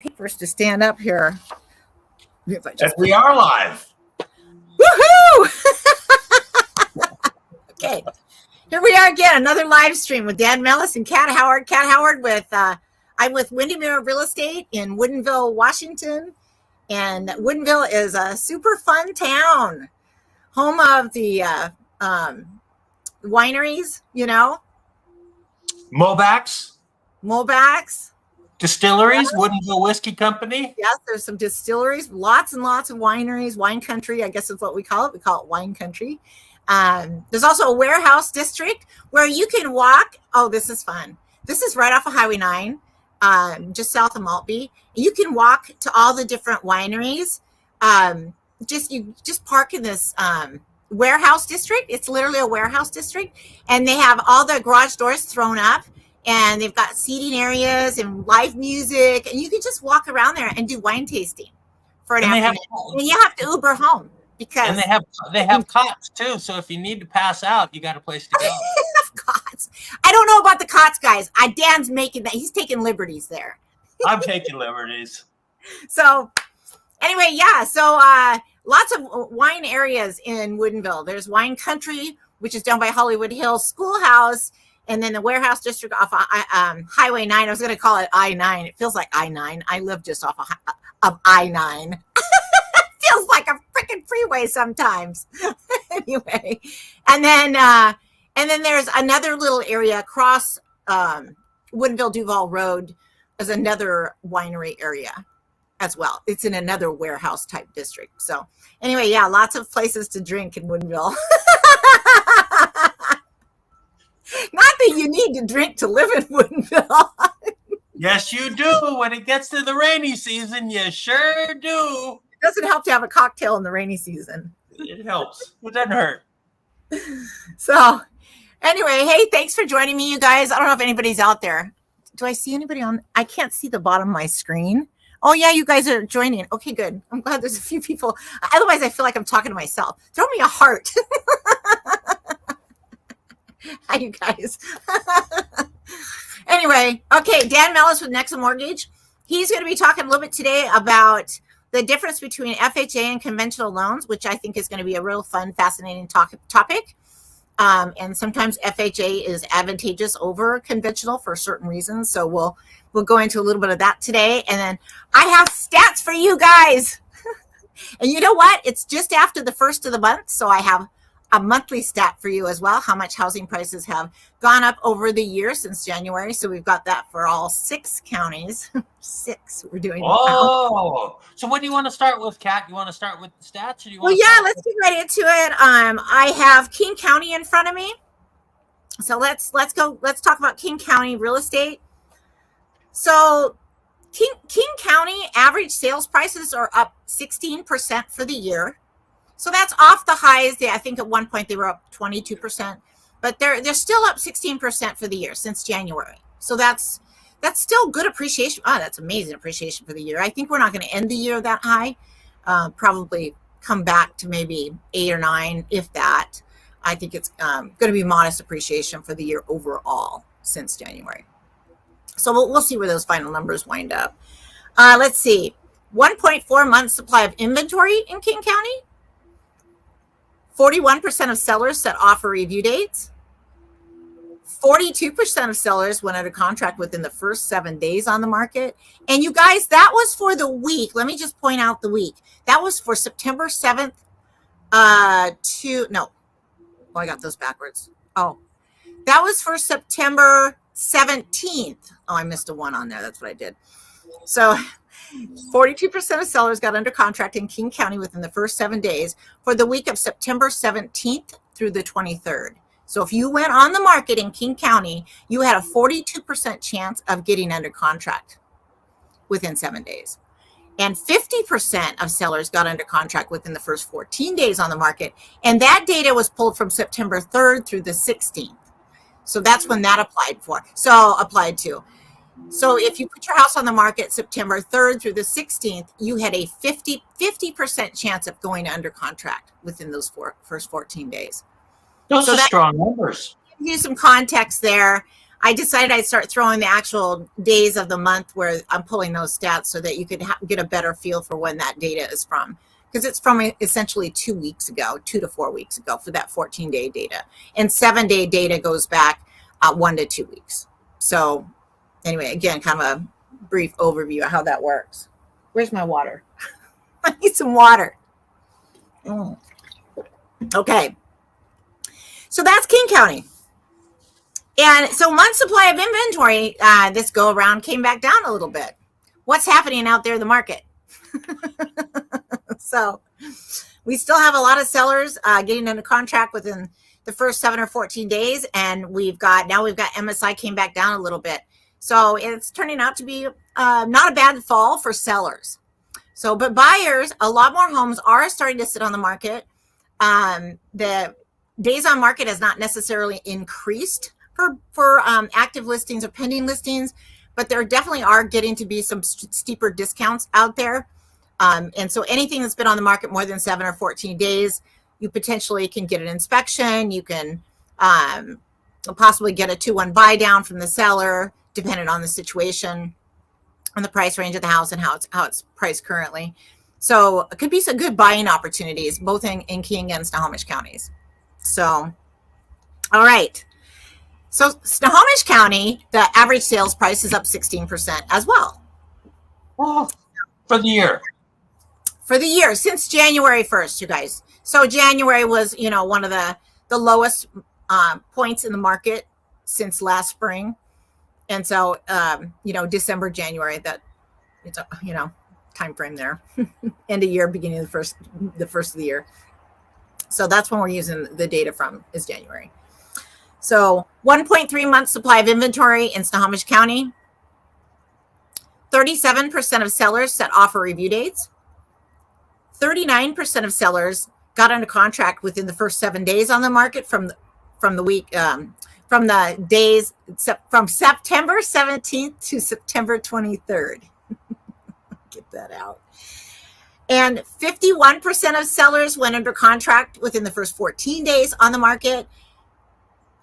Papers to stand up here. As we are live. Woohoo! Okay, here we are again, another live stream with Dan Mellis and Kat Howard. Kat Howard I'm with Windermere Real Estate in Woodinville, Washington. And Woodinville is a super fun town, home of the wineries, Mobax. Distilleries, Woodinville Whiskey Company. Yes, there's some distilleries, lots and lots of wineries, wine country, I guess is what we call it. We call it wine country. There's also a warehouse district where you can walk. Oh, this is fun. This is right off of Highway 9, just south of Maltby. You can walk to all the different wineries. You just park in this warehouse district. It's literally a warehouse district. And they have all the garage doors thrown up. And they've got seating areas and live music, and you can just walk around there and do wine tasting for an afternoon. And you have to Uber home because they have cots too. So if you need to pass out, you got a place to go. Cots. I don't know about the cots, guys. Dan's making that. He's taking liberties there. I'm taking liberties. So anyway, yeah. So lots of wine areas in Woodinville. There's Wine Country, which is down by Hollywood Hills Schoolhouse. And then the warehouse district off of Highway 9. I was going to call it I-9. It feels like I-9. I live just off of I-9. It feels like a freaking freeway sometimes. Anyway, and then there's another little area across Woodinville Duval Road. There's another winery area as well. It's in another warehouse type district. So anyway, yeah, lots of places to drink in Woodinville. Not that you need to drink to live in Woodinville. Yes, you do. When it gets to the rainy season, you sure do. It doesn't help to have a cocktail in the rainy season. It helps. It doesn't hurt. So anyway, hey, thanks for joining me, you guys. I don't know if anybody's out there. Do I see anybody on? I can't see the bottom of my screen. Oh, yeah, you guys are joining. Okay, good. I'm glad there's a few people. Otherwise, I feel like I'm talking to myself. Throw me a heart. Hi, you guys. Anyway, okay, Dan Mellis with Nexa Mortgage. He's going to be talking a little bit today about the difference between FHA and conventional loans, which I think is going to be a real fun, fascinating topic. And sometimes FHA is advantageous over conventional for certain reasons. So we'll go into a little bit of that today. And then I have stats for you guys. And you know what? It's just after the first of the month. So I have a monthly stat for you as well, how much housing prices have gone up over the year since January. So we've got that for all 6 counties. 6 we're doing. Oh, so what do you want to start with, Kat? You want to start with the stats? Or do you want let's get right into it. I have King County in front of me. So let's talk about King County real estate. So King County average sales prices are up 16% for the year. So that's off the highs. I think at one point they were up 22%, but they're still up 16% for the year since January. So that's still good appreciation. Oh, that's amazing appreciation for the year. I think we're not going to end the year that high. Probably come back to maybe 8 or 9, if that. I think it's going to be modest appreciation for the year overall since January. So we'll see where those final numbers wind up. Let's see. 1.4 months supply of inventory in King County. 41% of sellers set offer review dates. 42% of sellers went under contract within the first 7 days on the market. And you guys, that was for the week. Let me just point out the week. That was for September 7th I got those backwards. Oh, that was for September 17th. Oh, I missed a 1 on there. That's what I did. So 42% of sellers got under contract in King County within the first 7 days for the week of September 17th through the 23rd. So if you went on the market in King County, you had a 42% chance of getting under contract within 7 days. And 50% of sellers got under contract within the first 14 days on the market. And that data was pulled from September 3rd through the 16th. So that's when that applied to. So if you put your house on the market September 3rd through the 16th, you had a 50% chance of going under contract within those first 14 days. Those are strong numbers. Give you some context there. I decided I'd start throwing the actual days of the month where I'm pulling those stats so that you could get a better feel for when that data is from. Because it's from essentially 2 weeks ago, 2 to 4 weeks ago for that 14-day data. And 7-day data goes back 1 to 2 weeks. So anyway, again, kind of a brief overview of how that works. Where's my water? I need some water. Okay. So that's King County. And so month supply of inventory this go around came back down a little bit. What's happening out there in the market? So we still have a lot of sellers getting into contract within the first 7 or 14 days. And we've got MSI came back down a little bit. So it's turning out to be not a bad fall for sellers. So, but buyers, a lot more homes are starting to sit on the market. The days on market has not necessarily increased for active listings or pending listings, but there definitely are getting to be some steeper discounts out there. And so anything that's been on the market more than 7 or 14 days, you potentially can get an inspection. You can possibly get a 2-1 buy down from the seller, depending on the situation, on the price range of the house and how it's priced currently. So it could be some good buying opportunities, both in King and Snohomish counties. So, all right. So Snohomish County, the average sales price is up 16% as well. Oh, for the year. For the year, since January 1st, you guys. So January was, one of the lowest points in the market since last spring. And so, December, January, that it's, time frame there. End of year, beginning of the first of the year. So that's when we're using the data from is January. So 1.3 months supply of inventory in Snohomish County. 37% of sellers set offer review dates. 39% of sellers got under contract within the first 7 days on the market from the week from the days from September 17th to September 23rd. Get that out. And 51% of sellers went under contract within the first 14 days on the market,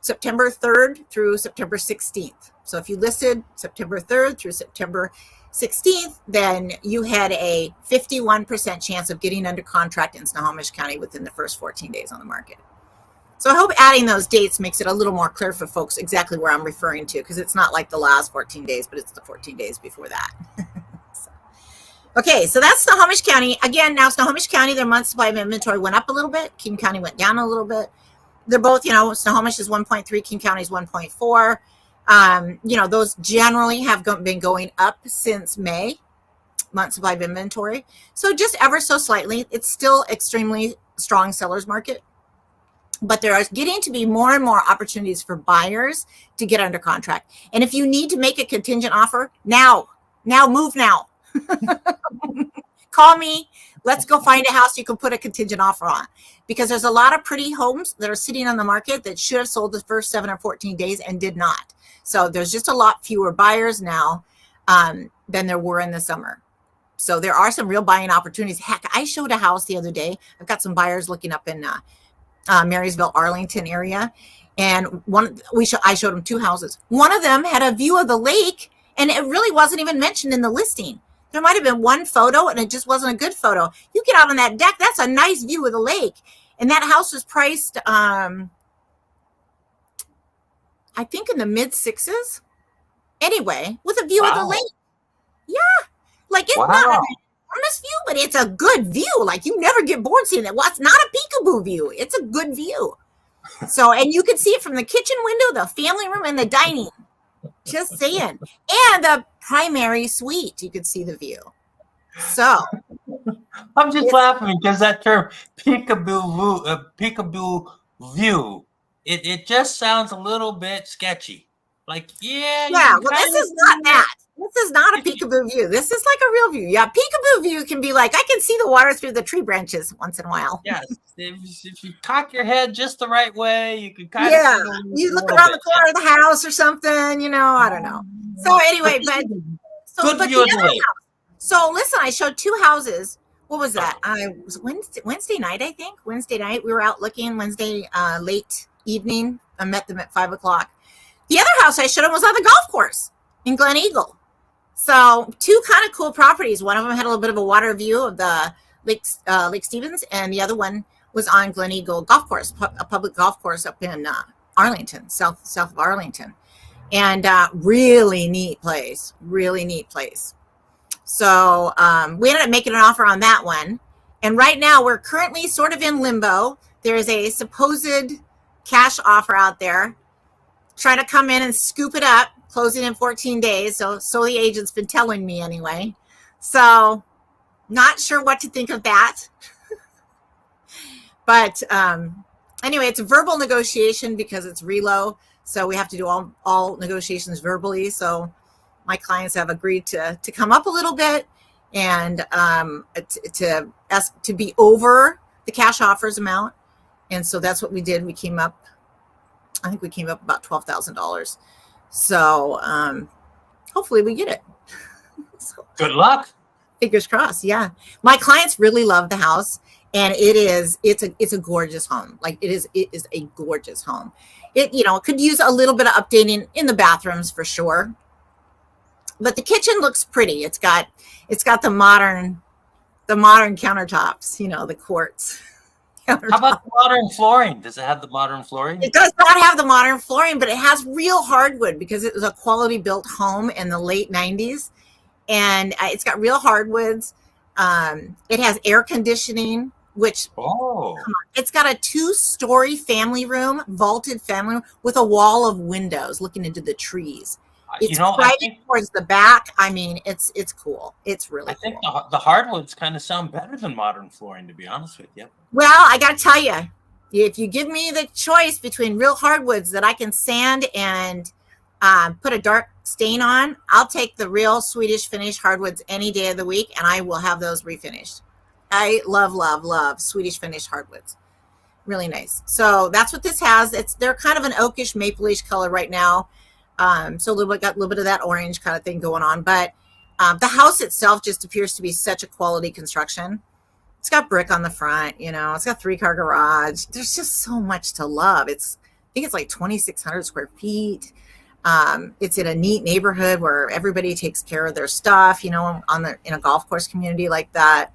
September 3rd through September 16th. So if you listed September 3rd through September 16th, then you had a 51% chance of getting under contract in Snohomish County within the first 14 days on the market. So I hope adding those dates makes it a little more clear for folks exactly where I'm referring to, because it's not like the last 14 days, but it's the 14 days before that. Okay, so that's Snohomish County. Again, now Snohomish County, their month supply of inventory went up a little bit. King County went down a little bit. They're both, Snohomish is 1.3, King County is 1.4. Those generally have been going up since May, month supply of inventory. So just ever so slightly, it's still extremely strong seller's market. But there are getting to be more and more opportunities for buyers to get under contract. And if you need to make a contingent offer, move now. Call me. Let's go find a house you can put a contingent offer on, because there's a lot of pretty homes that are sitting on the market that should have sold the first 7 or 14 days and did not. So there's just a lot fewer buyers now than there were in the summer. So there are some real buying opportunities. Heck, I showed a house the other day. I've got some buyers looking up in Marysville, Arlington area. And I showed them 2 houses. One of them had a view of the lake, and it really wasn't even mentioned in the listing. There might have been one photo, and it just wasn't a good photo. You get out on that deck, that's a nice view of the lake. And that house was priced, I think in the mid-6s. Anyway, with a view of the lake. Yeah. Like, it's not an enormous view, but it's a good view. Like, you never get bored seeing it. Well, it's not a peekaboo view. It's a good view. So, and you can see it from the kitchen window, the family room, and the dining. Just saying. And the primary suite, you could see the view. So I'm just laughing because that term peekaboo view, it just sounds a little bit sketchy. Like, yeah. Well, this is not that. This is not a peekaboo view. This is like a real view. Yeah, peekaboo view can be like, I can see the water through the tree branches once in a while. Yes. If you cock your head just the right way, you can kind of you look around the corner of the house or something, I don't know. So anyway, good view of the lake. So listen, I showed 2 houses. What was that? It was Wednesday night, I think. Wednesday night, we were out looking. Wednesday late evening, I met them at 5:00. The other house I showed him was on the golf course in Glen Eagle. So 2 kind of cool properties. One of them had a little bit of a water view of the Lake Stevens, and the other one was on Glen Eagle Golf Course, a public golf course up in Arlington, south of Arlington. And really neat place, really neat place. So we ended up making an offer on that one. And right now we're currently sort of in limbo. There's a supposed cash offer out there trying to come in and scoop it up, closing in 14 days. So the agent's been telling me anyway. So not sure what to think of that. But anyway, it's a verbal negotiation because it's relo. So we have to do all negotiations verbally. So my clients have agreed to come up a little bit and to be over the cash offers amount. And so that's what we did. I think we came up about $12,000. So hopefully we get it. So, good luck. Fingers crossed. Yeah. My clients really love the house, and it's a gorgeous home. Like it is a gorgeous home. It could use a little bit of updating in the bathrooms for sure. But the kitchen looks pretty. It's got the modern countertops, the quartz. How about the modern flooring? Does it have the modern flooring? It does not have the modern flooring, but it has real hardwood because it was a quality built home in the late 90s. And it's got real hardwoods. It has air conditioning, which it's got a 2-story family room, vaulted family room with a wall of windows looking into the trees. It's private towards the back. I mean, it's cool. It's really cool. I think the hardwoods kind of sound better than modern flooring, to be honest with you. Well, I got to tell you, if you give me the choice between real hardwoods that I can sand and put a dark stain on, I'll take the real Swedish finish hardwoods any day of the week, and I will have those refinished. I love Swedish finish hardwoods. Really nice. So that's what this has. They're kind of an oakish, maple-ish color right now. So got a little bit of that orange kind of thing going on. But the house itself just appears to be such a quality construction. It's got brick on the front, it's got 3-car garage. There's just so much to love. I think it's like 2,600 square feet. It's in a neat neighborhood where everybody takes care of their stuff, in a golf course community like that.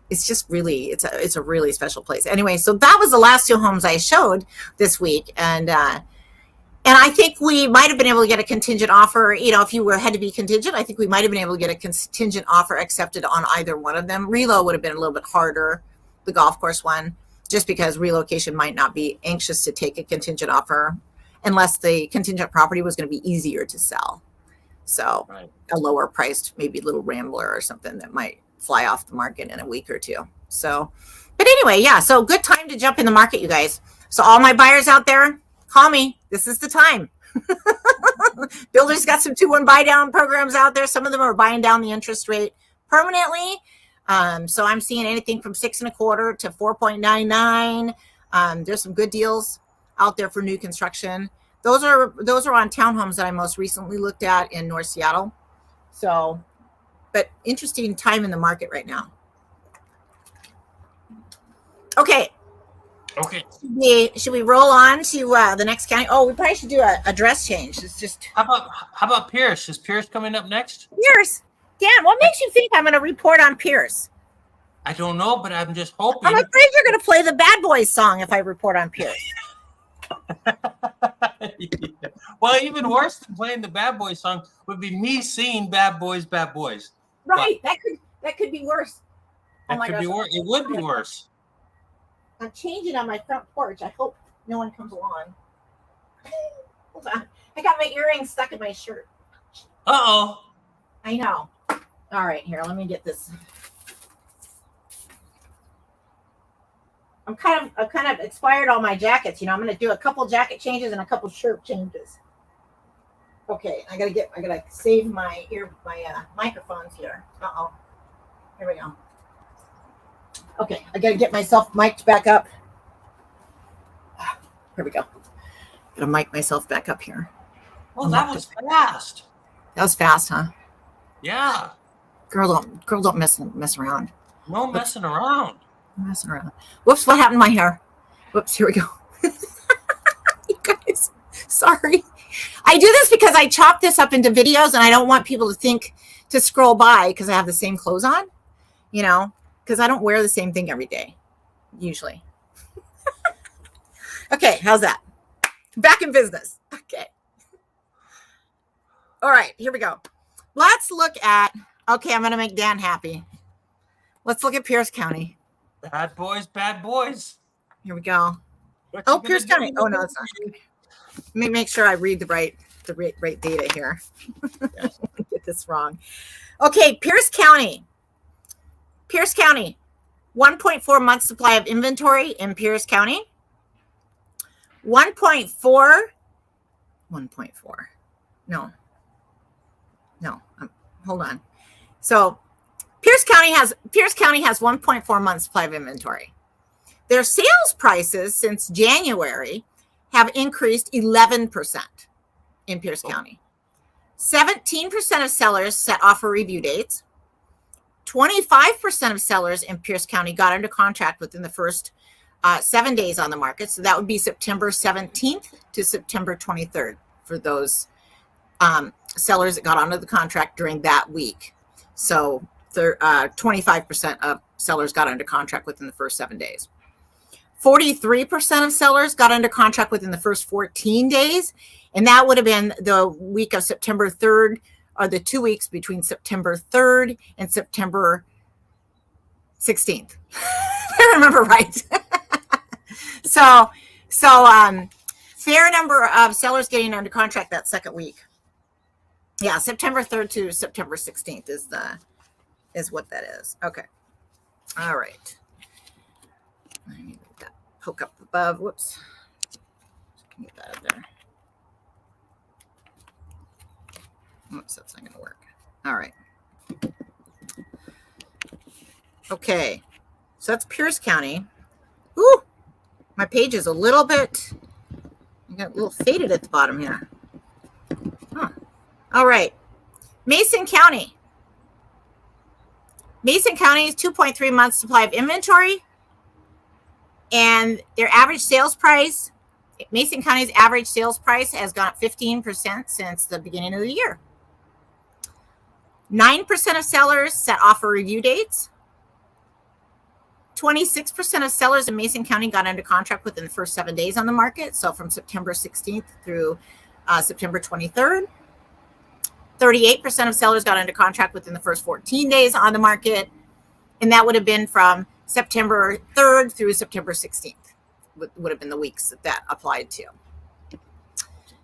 It's just really, it's a really special place. Anyway, so that was the last 2 homes I showed this week. And I think we might have been able to get a contingent offer. If you had to be contingent, I think we might have been able to get a contingent offer accepted on either one of them. Relo would have been a little bit harder, the golf course one, just because relocation might not be anxious to take a contingent offer unless the contingent property was going to be easier to sell. So right. A lower priced, maybe little Rambler or something that might fly off the market in a week or 2. So, but anyway, yeah. So good time to jump in the market, you guys. So all my buyers out there, call me. This is the time. Builders got some 2-1 buy down programs out there. Some of them are buying down the interest rate permanently. So I'm seeing anything from 6.25 to 4.99. There's some good deals out there for new construction. Those are on townhomes that I most recently looked at in North Seattle. So, but interesting time in the market right now. Okay. Should we roll on to the next county? Oh, we probably should do a dress change. It's just. How about Pierce? Is Pierce coming up next? Pierce, Dan, what makes you think I'm going to report on Pierce? I don't know, but I'm just hoping. I'm afraid you're going to play the Bad Boys song if I report on Pierce. Yeah. Well, even worse than playing the Bad Boys song would be me singing Bad Boys, Bad Boys. Right, but that could be worse. That could be worse. It would be worse. I'm changing on my front porch. I hope no one comes along. Hold on. I got my earrings stuck in my shirt. Uh-oh. I know. All right, here, let me get this. I've kind of expired all my jackets. I'm going to do a couple jacket changes and a couple shirt changes. Okay, I gotta save my microphones here. Uh-oh. Here we go. Okay, I gotta get myself mic'd back up. Here we go. Gotta mic myself back up here. Oh, that was fast. That was fast, huh? Yeah. Girl, don't mess around. No messing around. Messing around. Whoops, what happened to my hair? Whoops, here we go. You guys, sorry. I do this because I chop this up into videos and I don't want people to think to scroll by because I have the same clothes on, because I don't wear the same thing every day, usually. Okay, how's that? Back in business. Okay. All right, here we go. Let's look at, I'm going to make Dan happy. Let's look at Pierce County. Bad boys, bad boys. Here we go. Pierce County. Oh, no, it's not. Okay. Let me make sure I read the right data here. Get this wrong. Okay, Pierce County. Pierce County, 1.4 months supply of inventory in Pierce County. 1.4. No, hold on. So Pierce County has 1.4 months supply of inventory. Their sales prices since January have increased 11% in Pierce County. 17% of sellers set offer review dates. 25% of sellers in Pierce County got under contract within the first 7 days on the market. So that would be September 17th to September 23rd for those sellers that got under the contract during that week. So 25% of sellers got under contract within the first 7 days. 43% of sellers got under contract within the first 14 days. And that would have been the week of September 3rd, or the 2 weeks between September 3rd and September 16th. I remember right. So fair number of sellers getting under contract that second week. Yeah, September 3rd to September 16th is what that is. Okay. All right. I need that poke up above. Whoops. Get that up there. Oops, that's not going to work. All right. Okay. So that's Pierce County. Ooh, my page is a little bit, I got a little faded at the bottom here. Huh. All right. Mason County. Mason County is 2.3 months supply of inventory. And their average sales price, Mason County's average sales price has gone up 15% since the beginning of the year. 9% of sellers set offer review dates. 26% of sellers in Mason County got under contract within the first 7 days on the market. So from September 16th through September 23rd. 38% of sellers got under contract within the first 14 days on the market. And that would have been from September 3rd through September 16th, would have been the weeks that applied to.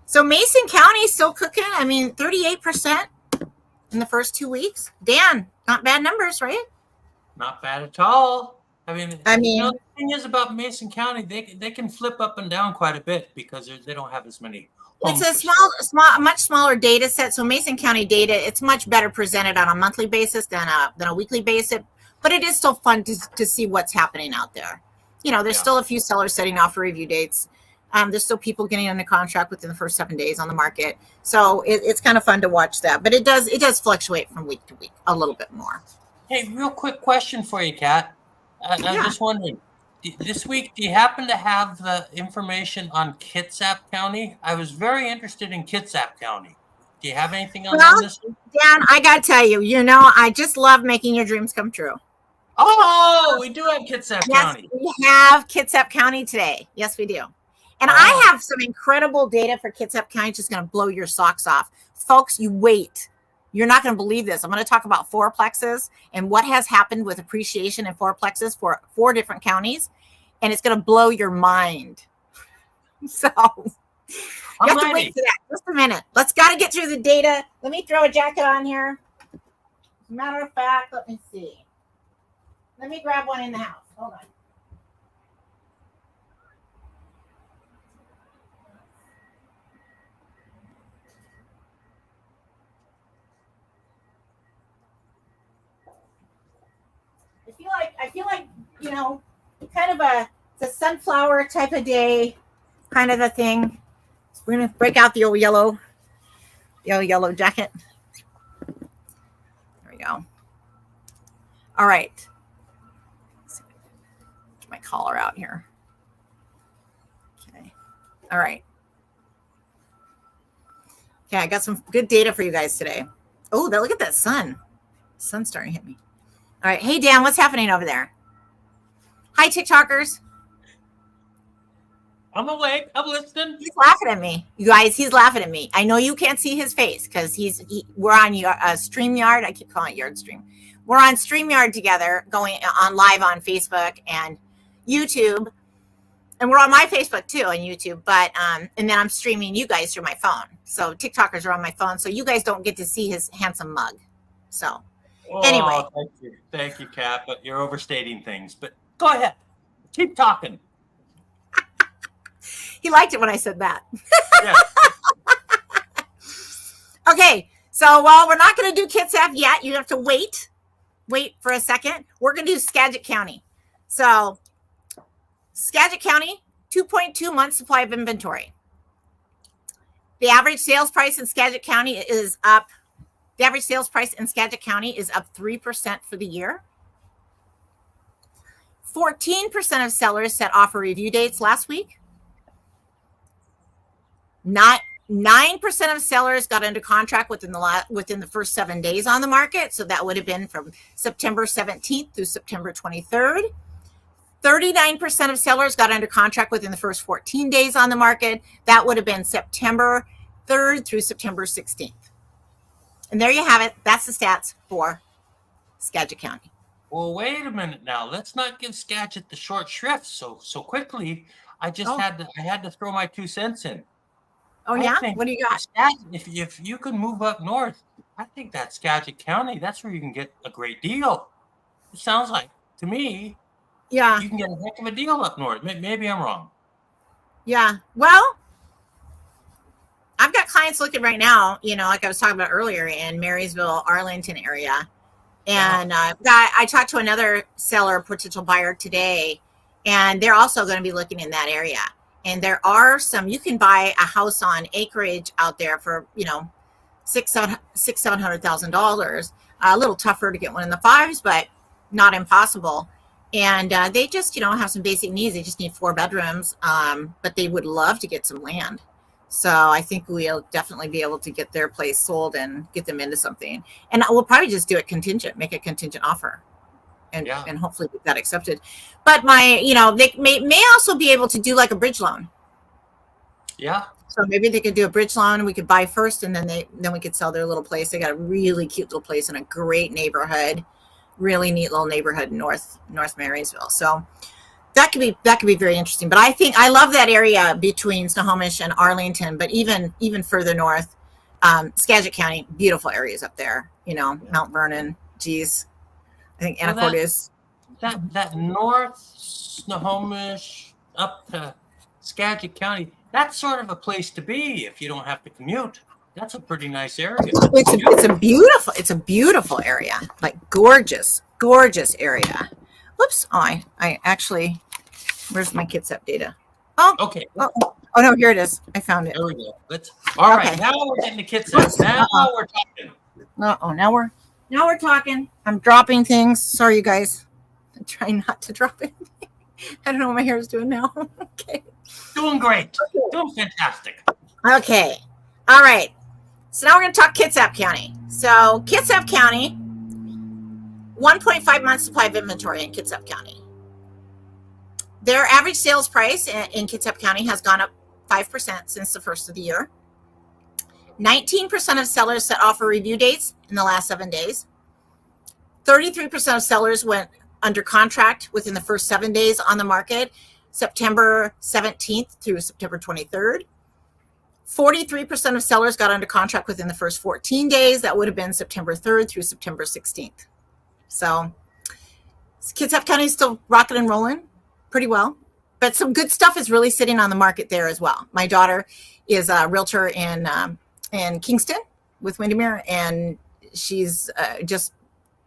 So Mason County is still cooking. I mean, 38% in the first 2 weeks. Dan, not bad numbers, right? Not bad at all. I mean, the thing is about Mason County, they can flip up and down quite a bit because they don't have as many. It's a much smaller data set. So Mason County data, it's much better presented on a monthly basis than a weekly basis. But it is still fun to see what's happening out there. There's still a few sellers setting offer review dates. There's still people getting under contract within the first 7 days on the market. So it's kind of fun to watch that. But it does fluctuate from week to week a little bit more. Hey, real quick question for you, Kat. I'm just wondering, this week, do you happen to have the information on Kitsap County? I was very interested in Kitsap County. Do you have anything on this week? Dan, I got to tell you, I just love making your dreams come true. Oh, we do have Kitsap County. We have Kitsap County today. Yes, we do. And I have some incredible data for Kitsap County, just going to blow your socks off. Folks, you wait. You're not going to believe this. I'm going to talk about fourplexes and what has happened with appreciation in fourplexes for 4 different counties. And it's going to blow your mind. So you have to wait for that. Just a minute. Got to get through the data. Let me throw a jacket on here. As a matter of fact, let me see. Let me grab one in the house. Hold on. I feel like kind of it's a sunflower type of day, kind of a thing. So we're gonna break out the old yellow jacket. There we go. All right. Get my collar out here. Okay. All right. Okay, I got some good data for you guys today. Oh, look at that sun. The sun's starting to hit me. All right. Hey, Dan, what's happening over there? Hi, TikTokers. I'm awake. I'm listening. He's laughing at me. You guys, he's laughing at me. I know you can't see his face because we're on StreamYard. I keep calling it Yard Stream. We're on StreamYard together, going on live on Facebook and YouTube. And we're on my Facebook too on YouTube, but and then I'm streaming you guys through my phone. So TikTokers are on my phone, so you guys don't get to see his handsome mug. So anyway, thank you, Kat, but you're overstating things. But go ahead, keep talking. He liked it when I said that. Yeah. Okay, so we're not going to do Kitsap yet. You have to wait for a second. We're going to do Skagit County. So Skagit County, 2.2 months supply of inventory. The average sales price in Skagit County is up. The average sales price in Skagit County is up 3% for the year. 14% of sellers set offer review dates last week. 9% of sellers got under contract within the first 7 days on the market. So that would have been from September 17th through September 23rd. 39% of sellers got under contract within the first 14 days on the market. That would have been September 3rd through September 16th. And there you have it. That's the stats for Skagit County. Well, wait a minute now. Let's not give Skagit the short shrift so quickly. I had to throw my 2 cents in. Oh, yeah? What do you got? If you can move up north, I think that's Skagit County. That's where you can get a great deal. It sounds like, to me, yeah, you can get a heck of a deal up north. Maybe I'm wrong. Yeah. Well, I've got clients looking right now, like I was talking about earlier in Marysville, Arlington area. And I talked to another seller, potential buyer today, and they're also going to be looking in that area. And there are you can buy a house on acreage out there for, $700,000. A little tougher to get one in the 5s, but not impossible. And they just, have some basic needs. They just need 4 bedrooms, but they would love to get some land. So I think we'll definitely be able to get their place sold and get them into something. And we'll probably just do it contingent, make a contingent offer. And hopefully get that accepted. But they may also be able to do like a bridge loan. Yeah. So maybe they could do a bridge loan. We could buy first, and then we could sell their little place. They got a really cute little place in a great neighborhood, really neat little neighborhood in North Marysville. So that could be very interesting. But I love that area between Snohomish and Arlington. But even further north, Skagit County, beautiful areas up there. Mount Vernon. Geez. I think Anacortes is that north Snohomish up to Skagit County. That's sort of a place to be if you don't have to commute. That's a pretty nice area. It's a beautiful area, like gorgeous area. Whoops! Oh, I actually, where's my Kitsap data? Oh, okay. Oh no, here it is. I found it. There we go. All right. Now we're getting to Kitsap. Now we're talking. Now we're talking. I'm dropping things. Sorry, you guys. I'm trying not to drop it. I don't know what my hair is doing now. Okay. Doing great. Okay. Doing fantastic. Okay. All right. So now we're going to talk Kitsap County. So Kitsap County, 1.5 months supply of inventory in Kitsap County. Their average sales price in Kitsap County has gone up 5% since the first of the year. 19% of sellers set offer review dates in the last 7 days. 33% of sellers went under contract within the first 7 days on the market, September 17th through September 23rd. 43% of sellers got under contract within the first 14 days. That would have been September 3rd through September 16th. So Kitsap County is still rocking and rolling pretty well. But some good stuff is really sitting on the market there as well. My daughter is a realtor in Kingston with Windermere, and she's just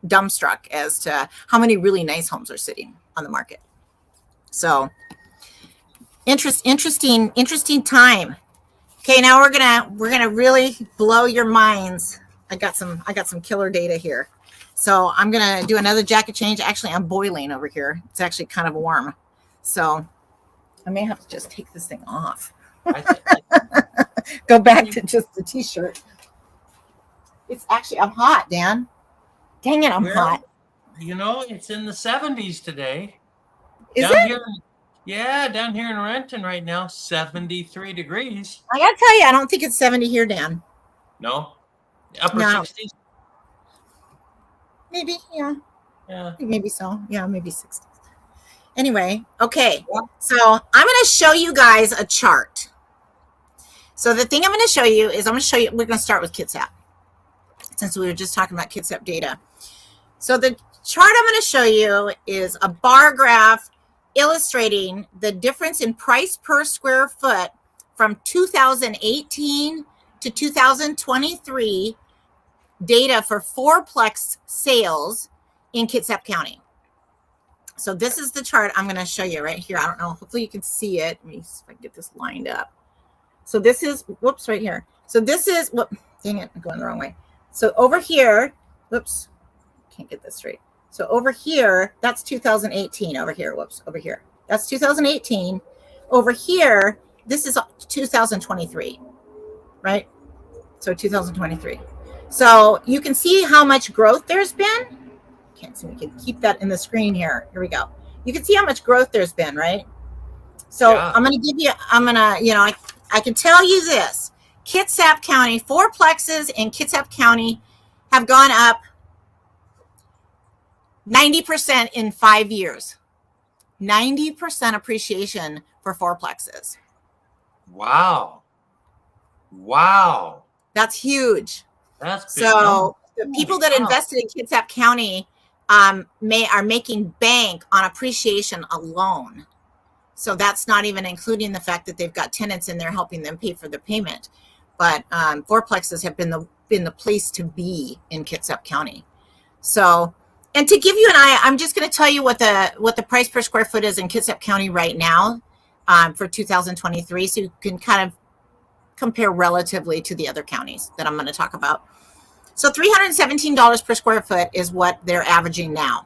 dumbstruck as to how many really nice homes are sitting on the market. So interesting time. Okay, now we're gonna really blow your minds. I got some killer data here. So I'm gonna do another jacket change. Actually, I'm boiling over here. It's actually kind of warm. So I may have to just take this thing off. go back to just the t-shirt. It's actually, I'm hot, Dan. Dang it, I'm hot. You know, it's in the 70s today. Is down it? Here, yeah, down here in Renton right now, 73 degrees. I gotta tell you, I don't think it's 70 here, Dan. No? Upper No. 60s? Maybe, yeah. Yeah. Maybe so. Yeah, maybe 60s. Anyway, okay. So I'm going to show you guys a chart. So the thing I'm going to show you is we're going to start with Kitsap, since we were just talking about Kitsap data. So the chart I'm going to show you is a bar graph illustrating the difference in price per square foot from 2018 to 2023 data for fourplex sales in Kitsap County. So this is the chart I'm going to show you right here. I don't know. Hopefully you can see it. Let me see if I can get this lined up. So this is, whoops, right here. So this is, dang it, I'm going the wrong way. So over here, whoops, can't get this straight. So over here, that's 2018 over here. Whoops, over here. That's 2018. Over here, this is 2023, right? So 2023. So you can see how much growth there's been. Can't see, we can keep that in the screen here. Here we go. You can see how much growth there's been, right? So yeah. I'm going to give you, I can tell you this. Kitsap County, fourplexes in Kitsap County have gone up 90% in 5 years. 90% appreciation for fourplexes. Wow. Wow. That's huge. That's big. So the people that invested in Kitsap County are making bank on appreciation alone. So that's not even including the fact that they've got tenants in there helping them pay for the payment. But fourplexes have been the place to be in Kitsap County. So, and to give you an idea, I'm just going to tell you what the price per square foot is in Kitsap County right now for 2023, so you can kind of compare relatively to the other counties that I'm going to talk about. So $317 per square foot is what they're averaging now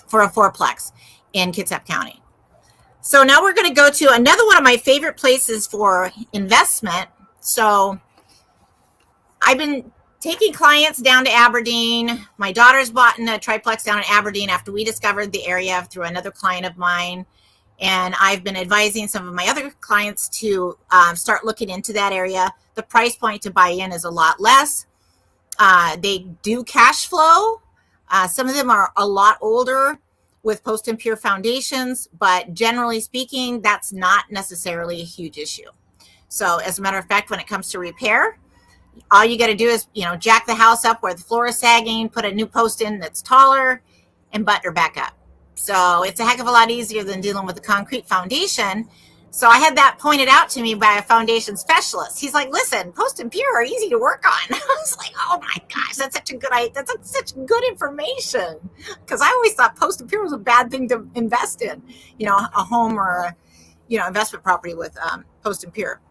for a fourplex in Kitsap County. So now we're going to go to another one of my favorite places for investment. So I've been taking clients down to Aberdeen. My daughter's bought in a triplex down in Aberdeen after we discovered the area through another client of mine. And I've been advising some of my other clients to start looking into that area. The price point to buy in is a lot less. They do cash flow. Some of them are a lot older with post and pure foundations, but generally speaking, that's not necessarily a huge issue. So as a matter of fact, when it comes to repair, all you got to do is, jack the house up where the floor is sagging, put a new post in that's taller, and button her back up. So it's a heck of a lot easier than dealing with a concrete foundation. So I had that pointed out to me by a foundation specialist. He's like, listen, post and pure are easy to work on. I was like, oh my gosh, that's such good information. Because I always thought post and pure was a bad thing to invest in, a home or, investment property with post and pure.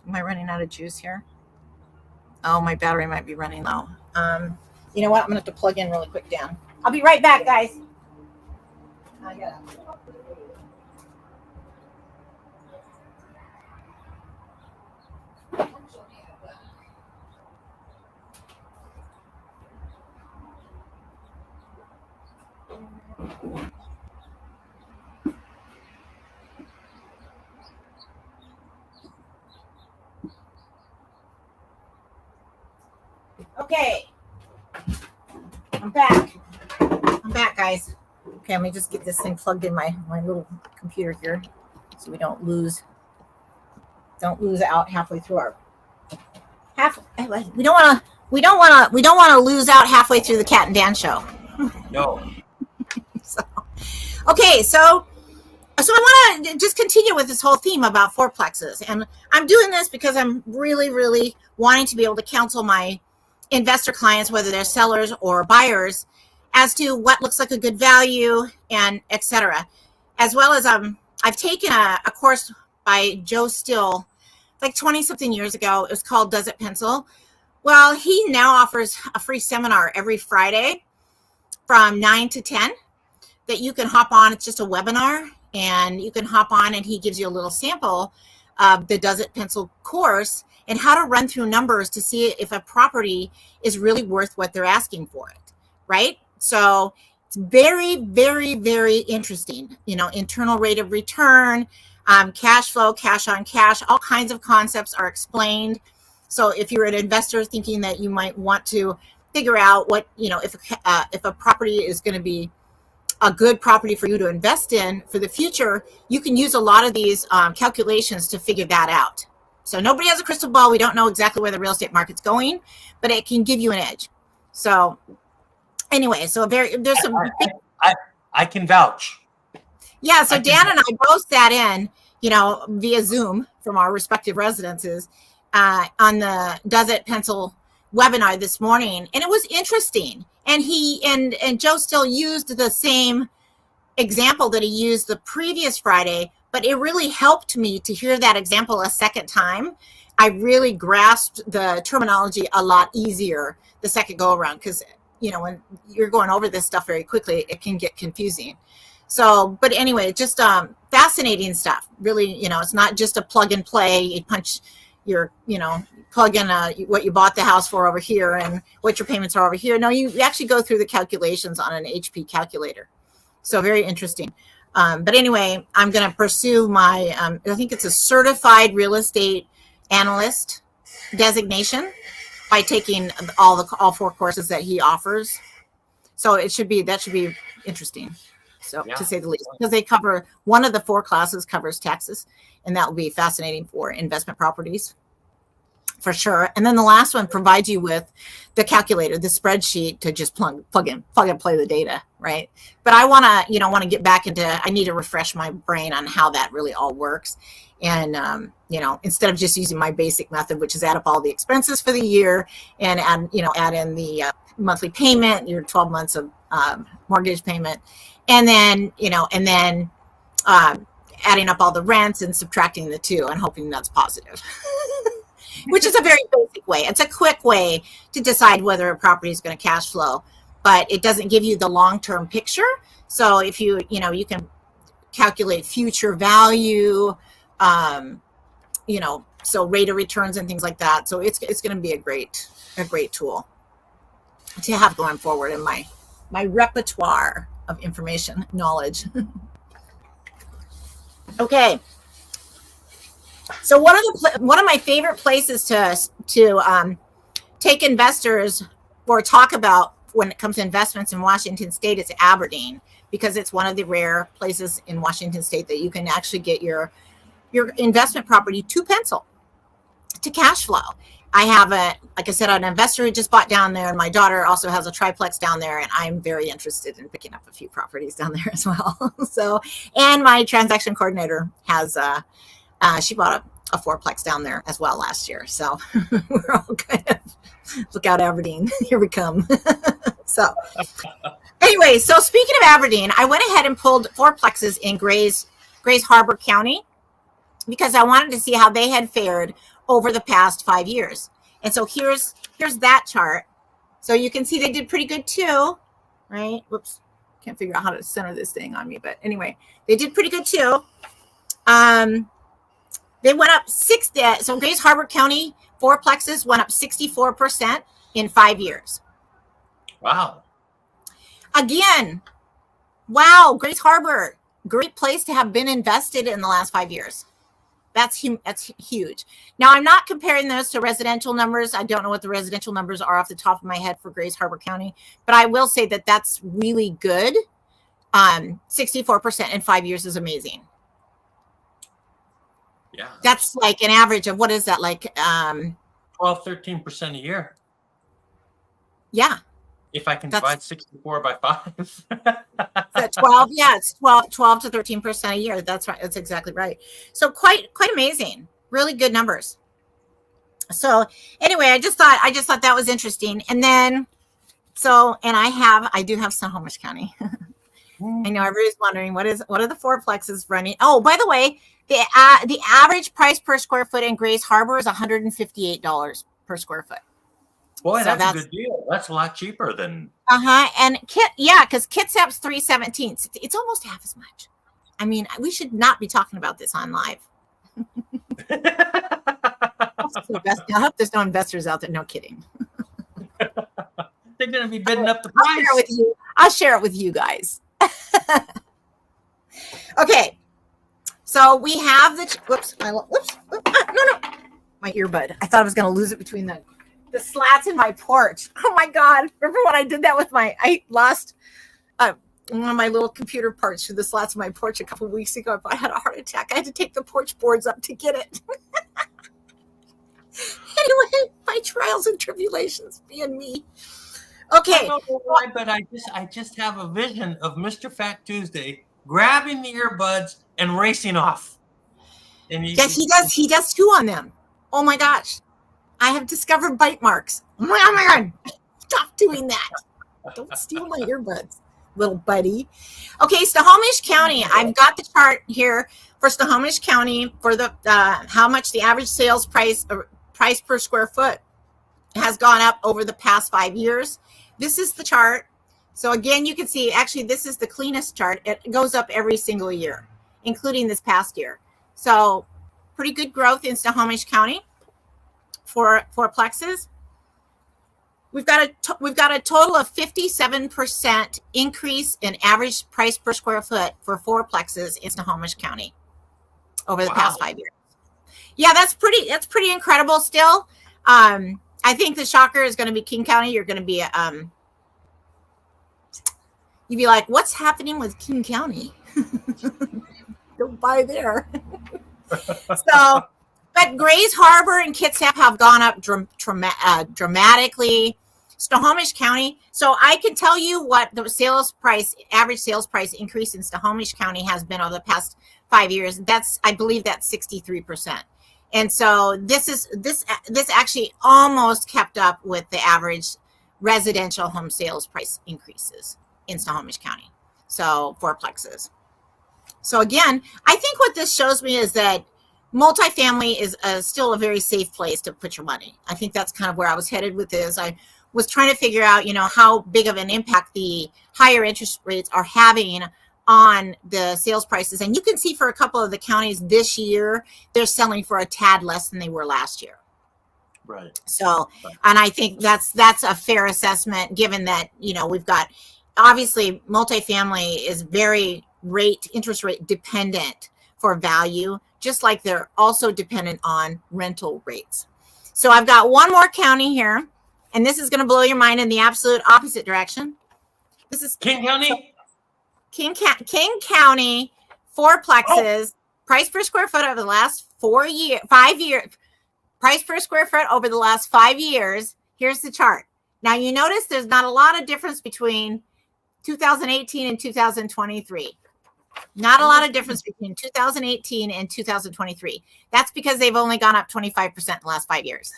Am I running out of juice here? Oh, my battery might be running low. You know what? I'm going to have to plug in really quick, Dan. I'll be right back, guys. I gotta... Okay, I'm back, guys. Okay, let me just get this thing plugged in my little computer here, so we don't lose out halfway through our We don't want to lose out halfway through the Cat and Dan show. No. So I want to just continue with this whole theme about fourplexes, and I'm doing this because I'm really, really wanting to be able to counsel my investor clients, whether they're sellers or buyers, as to what looks like a good value and etc. As well as I've taken a course by Joe Still like 20 something years ago. It was called Does It Pencil? Well, he now offers a free seminar every Friday from 9 to 10 that you can hop on. It's just a webinar, and you can hop on and he gives you a little sample the Does It Pencil course and how to run through numbers to see if a property is really worth what they're asking for it, right? So it's very, very, very interesting. Internal rate of return, cash flow, cash on cash, all kinds of concepts are explained. So if you're an investor thinking that you might want to figure out what, if a property is going to be a good property for you to invest in for the future, you can use a lot of these calculations to figure that out. So nobody has a crystal ball. We don't know exactly where the real estate market's going, but it can give you an edge. So anyway, there's some big, I can vouch. yeah. So Dan and I both sat in, via Zoom from our respective residences on the Does It Pencil webinar this morning, and it was interesting. And he and Joe still used the same example that he used the previous Friday, but it really helped me to hear that example a second time. I really grasped the terminology a lot easier the second go around, because when you're going over this stuff very quickly, it can get confusing. So, but anyway, just fascinating stuff. Really, it's not just a plug and play. You punch your, plug in what you bought the house for over here and what your payments are over here. No, you actually go through the calculations on an HP calculator. So very interesting. But anyway, I'm going to pursue my, I think it's a certified real estate analyst designation by taking all 4 courses that he offers. So that should be interesting. So to say the least, because they cover, one of the 4 classes covers taxes, and that will be fascinating for investment properties for sure. And then the last one provides you with the calculator, the spreadsheet to just plug and play the data, right? But I want to get back into, I need to refresh my brain on how that really all works. And, instead of just using my basic method, which is add up all the expenses for the year and add in the monthly payment, your 12 months of mortgage payment, and then, adding up all the rents and subtracting the 2 and hoping that's positive. Which is a very basic way. It's a quick way to decide whether a property is going to cash flow, but it doesn't give you the long-term picture. So if you can calculate future value, so rate of returns and things like that. So it's going to be a great tool to have going forward in my repertoire of information knowledge. Okay. So one of my favorite places to take investors or talk about when it comes to investments in Washington State is Aberdeen, because it's one of the rare places in Washington State that you can actually get your investment property to pencil, to cash flow. I have like I said, an investor who just bought down there, and my daughter also has a triplex down there, and I'm very interested in picking up a few properties down there as well. So, and my transaction coordinator has she bought a 4-plex down there as well last year. So we're all kind of, look out, Aberdeen, here we come. So anyway, so speaking of Aberdeen, I went ahead and pulled 4-plexes in Grays Harbor County because I wanted to see how they had fared over the past 5 years. And so here's that chart. So you can see they did pretty good too, right? Whoops, can't figure out how to center this thing on me, but anyway, they did pretty good too. They went up so Grays Harbor County 4-plexes went up 64% in 5 years. Wow. Again, wow, Grays Harbor, great place to have been invested in the last 5 years. That's huge. Now, I'm not comparing those to residential numbers. I don't know what the residential numbers are off the top of my head for Grays Harbor County, but I will say that that's really good. 64% in 5 years is amazing. Yeah. That's like an average of, what is that, like 12-13% a year. Yeah. If I can divide 64 by 5. That 12, yeah, it's 12 to 13% a year. That's right. That's exactly right. So quite amazing. Really good numbers. So anyway, I just thought that was interesting. And then, I do have Snohomish County. I know everybody's wondering what are the 4-plexes running. Oh, by the way, the average price per square foot in Grays Harbor is $158 per square foot. Boy, so that's a good deal. That's a lot cheaper than. And because Kitsap's $317. It's almost half as much. I mean, we should not be talking about this on live. I hope there's no investors out there. No kidding. They're going to be bidding up the price. I'll share it with you guys. Okay. So we have the, no, my earbud. I thought I was going to lose it between the slats in my porch. Oh my God. Remember when I did that with I lost one of my little computer parts through the slats of my porch a couple of weeks ago. I had a heart attack. I had to take the porch boards up to get it. Anyway, my trials and tribulations being me. Okay. I don't know why, but I just have a vision of Mr. Fat Tuesday grabbing the earbuds and racing off. And yes, he does. He does too on them. Oh my gosh. I have discovered bite marks. Oh my God. Stop doing that. Don't steal my earbuds, little buddy. Okay, Snohomish County. I've got the chart here for Snohomish County for the how much the average sales price per square foot has gone up over the past 5 years. This is the chart. So again, you can see, actually, this is the cleanest chart. It goes up every single year, including this past year. So pretty good growth in Snohomish County for plexes. We've got a total of 57% increase in average price per square foot for fourplexes in Snohomish County over the past 5 years. Yeah, that's pretty incredible still. I think the shocker is going to be King County. You're going to be you'd be like, what's happening with King County? Don't buy there. So, but Grays Harbor and Kitsap have gone up dramatically. Snohomish County. So I can tell you what the average sales price increase in Snohomish County has been over the past 5 years. I believe that's 63%. And so this actually almost kept up with the average residential home sales price increases in Snohomish County. So fourplexes. So again, I think what this shows me is that multifamily is still a very safe place to put your money. I think that's kind of where I was headed with this. I was trying to figure out, how big of an impact the higher interest rates are having on the sales prices. And you can see for a couple of the counties this year, they're selling for a tad less than they were last year. Right. So, and I think that's a fair assessment given that, we've got, obviously multifamily is very interest rate dependent for value, just like they're also dependent on rental rates. So I've got one more county here, and this is going to blow your mind in the absolute opposite direction. This is King County. King County, fourplexes, price per square foot over the last 5 years, price per square foot over the last 5 years. Here's the chart. Now you notice there's not a lot of difference between 2018 and 2023. Not a lot of difference between 2018 and 2023. That's because they've only gone up 25% in the last 5 years.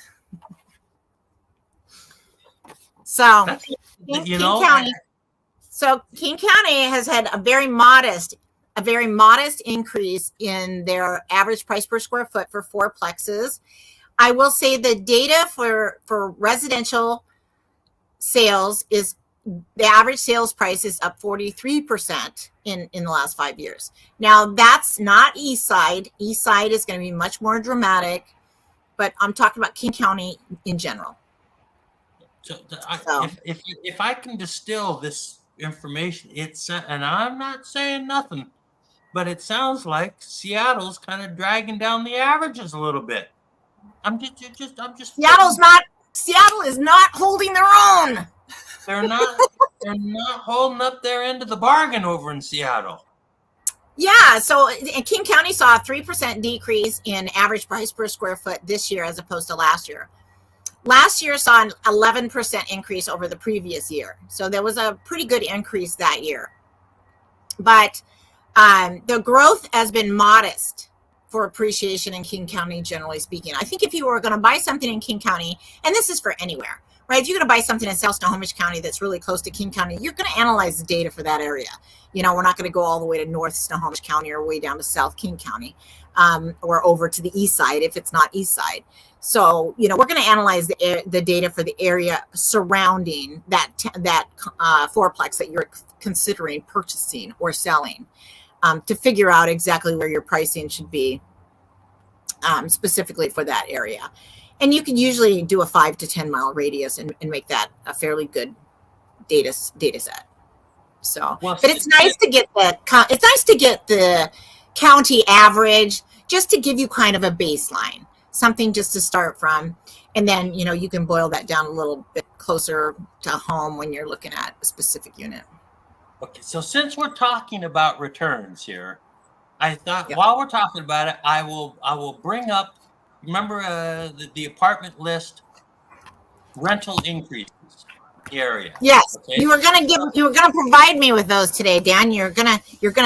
So King County has had a very modest increase in their average price per square foot for fourplexes. I will say the data for residential sales is the average sales price is up 43% in the last 5 years. Now that's not East Side. East Side is going to be much more dramatic, but I'm talking about King County in general. If I can distill this information, and I'm not saying nothing, but it sounds like Seattle's kind of dragging down the averages a little bit. Seattle is not holding their own. They're not holding up their end of the bargain over in Seattle. Yeah, so King County saw a 3% decrease in average price per square foot this year as opposed to last year. Last year saw an 11% increase over the previous year. So there was a pretty good increase that year. But the growth has been modest for appreciation in King County, generally speaking. I think if you were going to buy something in King County, and this is for anywhere, right? If you're going to buy something in South Snohomish County that's really close to King County, you're going to analyze the data for that area. We're not going to go all the way to North Snohomish County or way down to South King County or over to the east side if it's not east side. So, we're going to analyze the data for the area surrounding that fourplex that you're considering purchasing or selling to figure out exactly where your pricing should be. specifically for that area. And you can usually do a 5 to 10 mile radius and make that a fairly good data set. So, Well, but it's nice to get the county average just to give you kind of a baseline, something just to start from. And then, you can boil that down a little bit closer to home when you're looking at a specific unit. Okay, so since we're talking about returns here, I thought while we're talking about it, I will bring up, remember the apartment list rental increases area. Yes, okay? you were gonna provide me with those today, Dan. You're gonna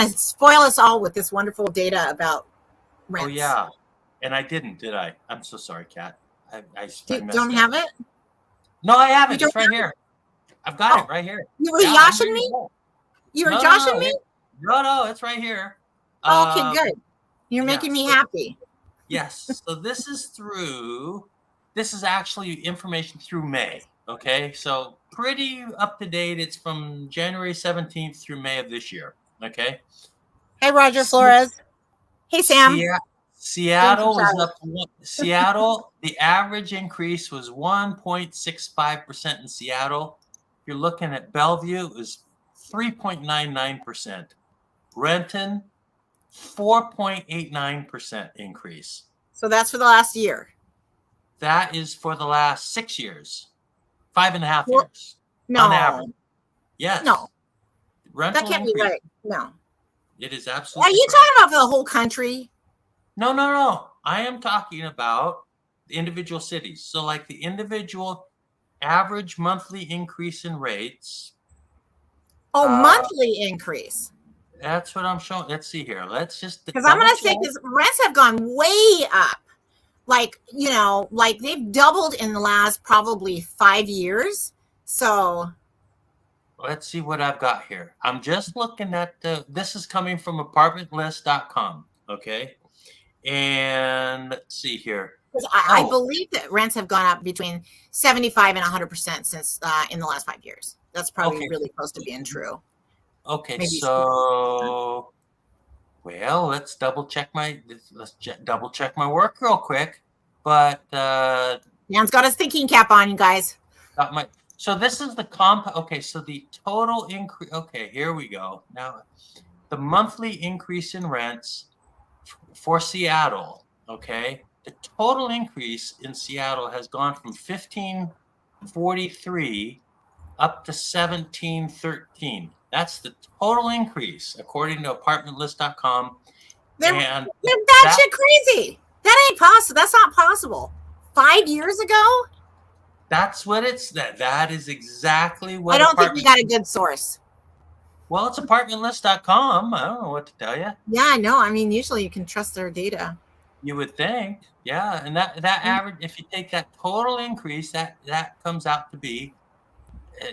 spoil us all with this wonderful data about rents. Oh yeah, and I didn't, did I? I'm so sorry, Kat. I don't have it? No, I haven't. It's right here. I've got it right here. You were joshing me? You were joshing me? No, it's right here. Okay, good. You're making me happy. Yes. So this is actually information through May. Okay. So pretty up to date. It's from January 17th through May of this year. Okay. Hey, Roger Flores. Hey, Sam. Seattle was up. Seattle, the average increase was 1.65% in Seattle. If you're looking at Bellevue, it was 3.99%. Renton, 4.89% increase. So that's for the last year. That is for the last 6 years, 5.5 years. No. On average. Yes. No. Rental that can't increase. be right. No. It is absolutely. Are you talking about for the whole country? No. I am talking about the individual cities. So like the individual average monthly increase in rates. Oh, monthly increase. That's what I'm showing. Let's see here. Let's just. Because I'm going to say, because rents have gone way up. Like, they've doubled in the last probably 5 years. So. Let's see what I've got here. I'm just looking at this is coming from apartmentlist.com. Okay. And let's see here. I believe that rents have gone up between 75 and 100% since in the last 5 years. That's probably really close to being true. Okay, Maybe so let's double check my work real quick. But Dan's got his thinking cap on, you guys. So this is the comp. Okay, so the total increase. Okay, here we go. Now, the monthly increase in rents for Seattle. Okay, the total increase in Seattle has gone from 1543 up to 1713. That's the total increase according to apartmentlist.com. That's shit crazy. That ain't possible. That's not possible. 5 years ago? That's what it's that is exactly what. I don't think we got a good source. Well, it's apartmentlist.com. I don't know what to tell you. Yeah, I know. I mean, usually you can trust their data. You would think. Yeah, and that average, if you take that total increase, that comes out to be,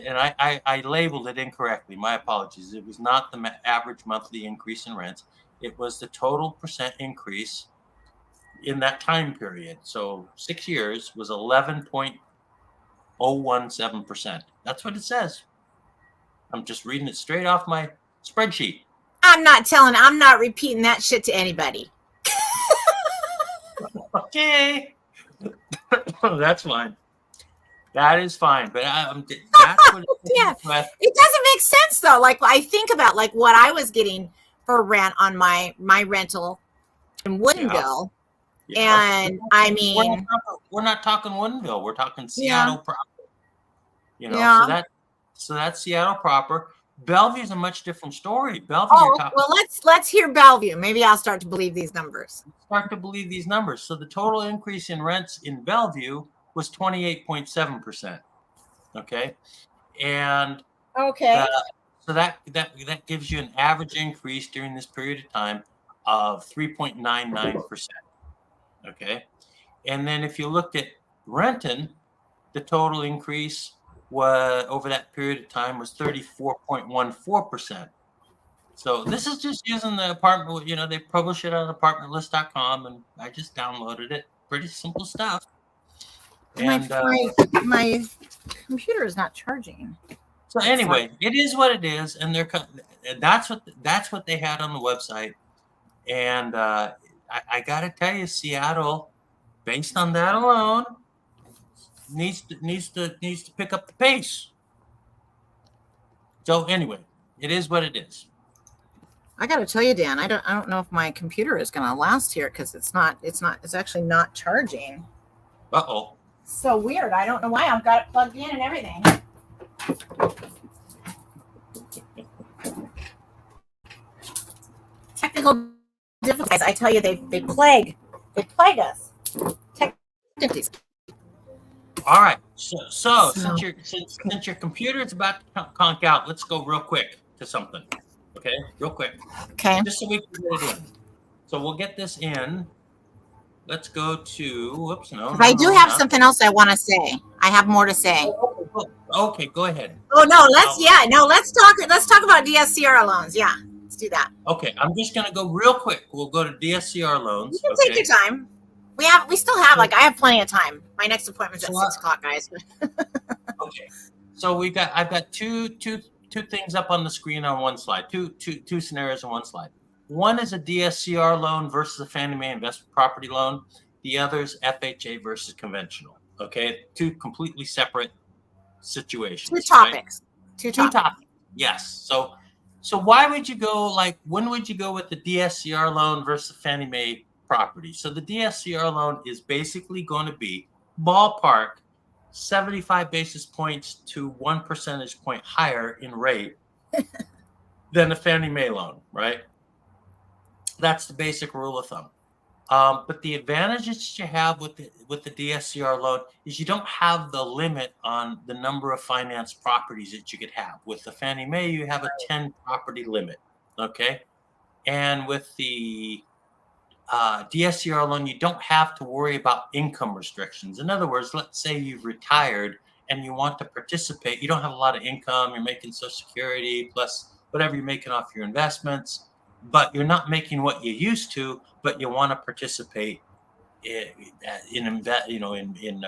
and I labeled it incorrectly. My apologies. It was not the average monthly increase in rents. It was the total percent increase in that time period. So 6 years was 11.017%. That's what it says. I'm just reading it straight off my spreadsheet. I'm not repeating that shit to anybody. Okay. That's fine. That is fine. But that's what yeah. It doesn't make sense though. Like I think about like what I was getting for rent on my rental in Woodinville. Yeah. And I mean we're not talking Woodinville. We're talking Seattle proper. So that's Seattle proper. Bellevue's a much different story. Well, let's hear Bellevue. Maybe I'll start to believe these numbers. So the total increase in rents in Bellevue was 28.7%. Okay, and so that gives you an average increase during this period of time of 3.99%. Okay, and then if you looked at Renton, the total increase was over that period of time was 34.14%. So this is just using the apartment, they publish it on apartmentlist.com and I just downloaded it. Pretty simple stuff. And my computer is not charging. So anyway, it is what it is, and that's what they had on the website. And I got to tell you, Seattle, based on that alone, needs to pick up the pace. So anyway, it is what it is. I got to tell you, Dan, I don't know if my computer is going to last here because it's actually not charging. Uh-oh. So weird. I don't know why. I've got it plugged in and everything. Technical difficulties. I tell you, they plague us. Technical. All right. So since your computer is about to conk out, let's go real quick to something. Okay, real quick. Okay. Just so we can get it in. So we'll get this in. Let's go to. Whoops, no. I do have something else I want to say. I have more to say. Okay, go ahead. Oh no, let's talk about DSCR loans. Yeah, let's do that. Okay, I'm just gonna go real quick. We'll go to DSCR loans. You can take your time. We still have I have plenty of time. My next appointment's at 6 o'clock, guys. Okay, so I've got two things up on the screen on one slide. Two scenarios on one slide. One is a DSCR loan versus a Fannie Mae investment property loan. The other is FHA versus conventional. Okay, two completely separate situations. Two topics. Right? Two topics. Yes. So why would you go when would you go with the DSCR loan versus Fannie Mae property? So the DSCR loan is basically going to be ballpark 75 basis points to 1 percentage point higher in rate than a Fannie Mae loan, right? That's the basic rule of thumb. But the advantages you have with the DSCR loan is you don't have the limit on the number of financed properties that you could have. With the Fannie Mae, you have a 10 property limit, okay? And with the DSCR loan, you don't have to worry about income restrictions. In other words, let's say you've retired and you want to participate. You don't have a lot of income. You're making Social Security plus whatever you're making off your investments, but you're not making what you used to, but you want to participate in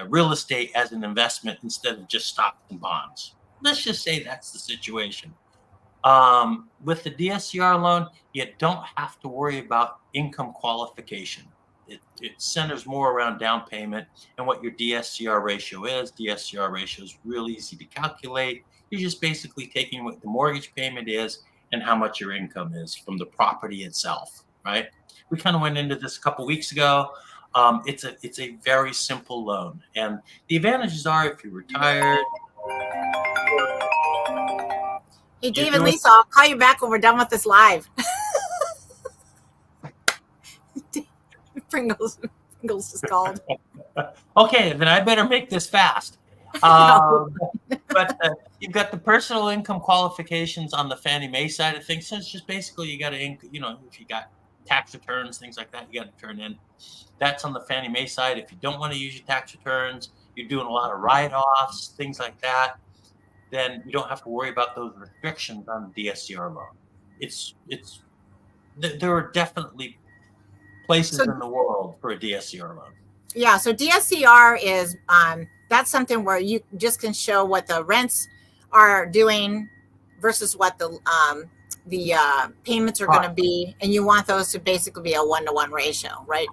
real estate as an investment instead of just stocks and bonds. Let's just say that's the situation. With the DSCR loan, you don't have to worry about income qualification. It centers more around down payment and what your DSCR ratio is. DSCR ratio is really easy to calculate. You're just basically taking what the mortgage payment is and how much your income is from the property itself, right? We kind of went into this a couple weeks ago. It's a very simple loan, and the advantages are if you're retired. Hey, Dave and Lisa, I'll call you back when we're done with this live. Pringles is called. Okay, then I better make this fast. But you've got the personal income qualifications on the Fannie Mae side of things. So it's just basically you got to, if you got tax returns, things like that, you got to turn in. That's on the Fannie Mae side. If you don't want to use your tax returns, you're doing a lot of write-offs, things like that, then you don't have to worry about those restrictions on the DSCR loan. There are definitely places in the world for a DSCR loan. Yeah, so DSCR is that's something where you just can show what the rents are doing versus what the payments are going to be, and you want those to basically be a 1-to-1 ratio, right?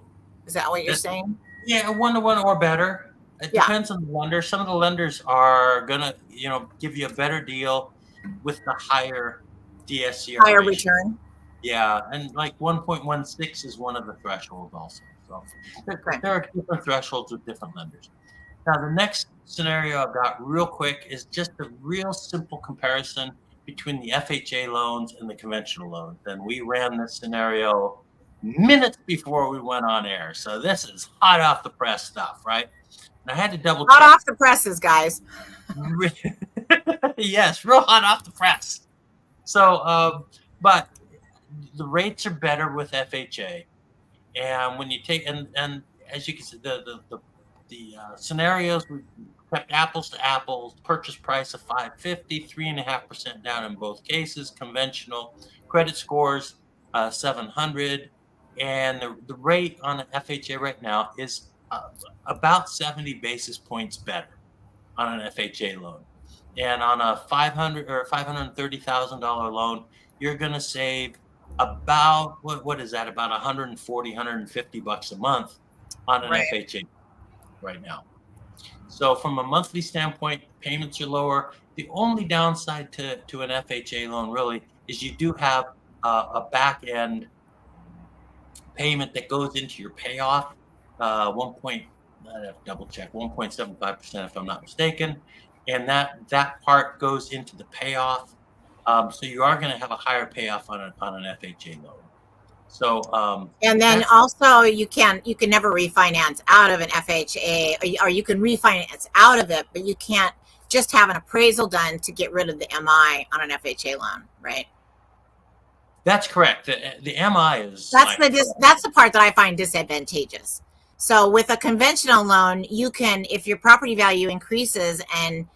Is that what you're saying? Yeah, 1-to-1 or better. It depends on the lender. Some of the lenders are gonna, give you a better deal with the higher DSCR higher ratio. Return. Yeah, and 1.16 is one of the thresholds also. So there are different thresholds with different lenders. Now, the next scenario I've got real quick is just a real simple comparison between the FHA loans and the conventional loans. And we ran this scenario minutes before we went on air. So this is hot off the press stuff, right? And I had to double check. Hot off the presses, guys. Yes, real hot off the press. So, but the rates are better with FHA. And when you take, and as you can see, the scenarios, we kept apples to apples, purchase price of $550, 3.5% down in both cases, conventional credit scores, 700. And the rate on an FHA right now is about 70 basis points better on an FHA loan. And on a $500,000 or $530,000 loan, you're going to save about what is that? About 140, 150 bucks a month on an Right. FHA right now. So from a monthly standpoint, payments are lower. The only downside to an FHA loan really is you do have a back end payment that goes into your payoff. One point, I have to double check, 1.75% if I'm not mistaken, and that part goes into the payoff. So you are going to have a higher payoff on an FHA loan. So And then also you can never refinance out of an FHA, or you can refinance out of it, but you can't just have an appraisal done to get rid of the MI on an FHA loan, right? That's correct. The MI is that's the part that I find disadvantageous. So with a conventional loan, you can, if your property value increases and